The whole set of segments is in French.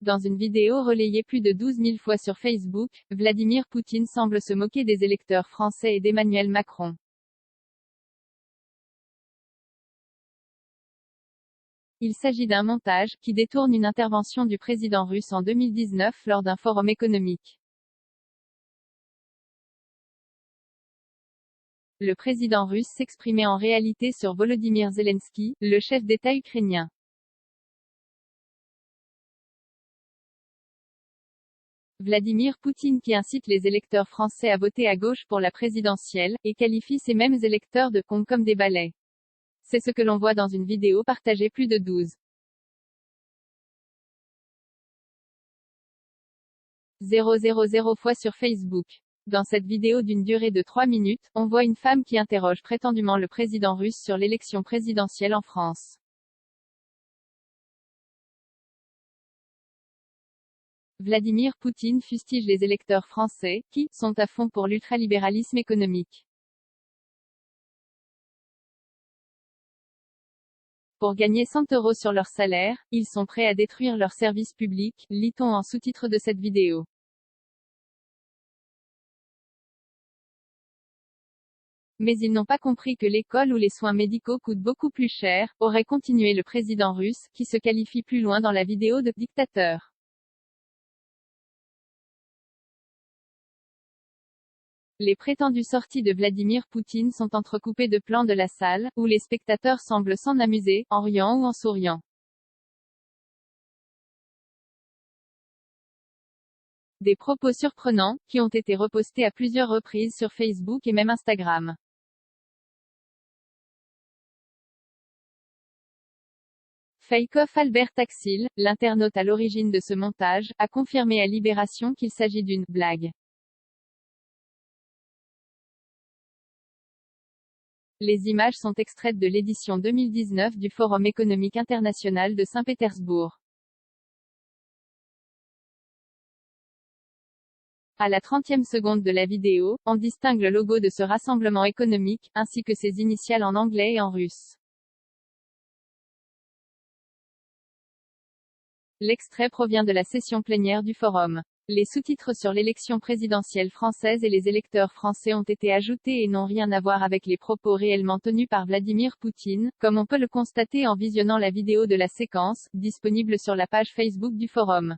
Dans une vidéo relayée plus de 12 000 fois sur Facebook, Vladimir Poutine semble se moquer des électeurs français et d'Emmanuel Macron. Il s'agit d'un montage, qui détourne une intervention du président russe en 2019 lors d'un forum économique. Le président russe s'exprimait en réalité sur Volodymyr Zelensky, le chef d'État ukrainien. Vladimir Poutine qui incite les électeurs français à voter à gauche pour la présidentielle, et qualifie ces mêmes électeurs de cons comme des balais. C'est ce que l'on voit dans une vidéo partagée plus de 12,000 fois sur Facebook. Dans cette vidéo d'une durée de 3 minutes, on voit une femme qui interroge prétendument le président russe sur l'élection présidentielle en France. Vladimir Poutine fustige les électeurs français, qui sont à fond pour l'ultralibéralisme économique. Pour gagner 100 € sur leur salaire, ils sont prêts à détruire leurs services publics, lit-on en sous-titre de cette vidéo. Mais ils n'ont pas compris que l'école ou les soins médicaux coûtent beaucoup plus cher, aurait continué le président russe, qui se qualifie plus loin dans la vidéo de « dictateur ». Les prétendues sorties de Vladimir Poutine sont entrecoupées de plans de la salle, où les spectateurs semblent s'en amuser, en riant ou en souriant. Des propos surprenants, qui ont été repostés à plusieurs reprises sur Facebook et même Instagram. Feykov Albert Taksil, l'internaute à l'origine de ce montage, a confirmé à Libération qu'il s'agit d'une « blague ». Les images sont extraites de l'édition 2019 du Forum économique international de Saint-Pétersbourg. À la 30e seconde de la vidéo, on distingue le logo de ce rassemblement économique, ainsi que ses initiales en anglais et en russe. L'extrait provient de la session plénière du forum. Les sous-titres sur l'élection présidentielle française et les électeurs français ont été ajoutés et n'ont rien à voir avec les propos réellement tenus par Vladimir Poutine, comme on peut le constater en visionnant la vidéo de la séquence, disponible sur la page Facebook du forum.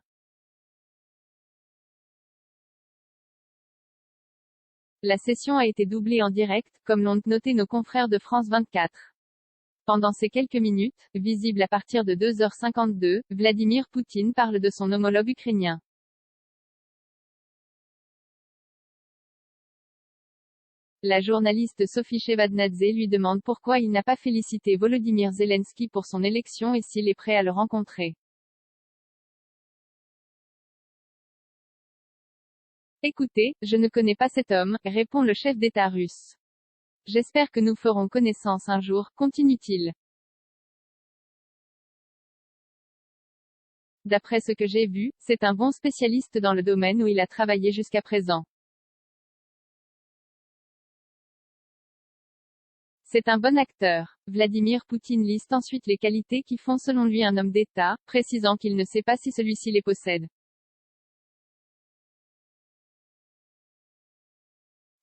La session a été doublée en direct, comme l'ont noté nos confrères de France 24. Pendant ces quelques minutes, visibles à partir de 2h52, Vladimir Poutine parle de son homologue ukrainien. La journaliste Sophie Shevardnadze lui demande pourquoi il n'a pas félicité Volodymyr Zelensky pour son élection et s'il est prêt à le rencontrer. Écoutez, je ne connais pas cet homme, répond le chef d'État russe. J'espère que nous ferons connaissance un jour, continue-t-il. D'après ce que j'ai vu, c'est un bon spécialiste dans le domaine où il a travaillé jusqu'à présent. C'est un bon acteur. Vladimir Poutine liste ensuite les qualités qui font selon lui un homme d'État, précisant qu'il ne sait pas si celui-ci les possède.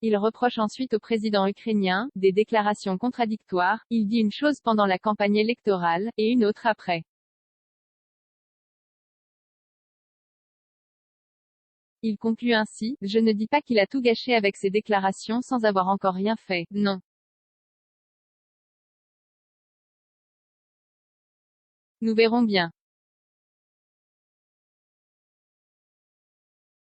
Il reproche ensuite au président ukrainien des déclarations contradictoires, il dit une chose pendant la campagne électorale, et une autre après. Il conclut ainsi, je ne dis pas qu'il a tout gâché avec ses déclarations sans avoir encore rien fait, non. Nous verrons bien.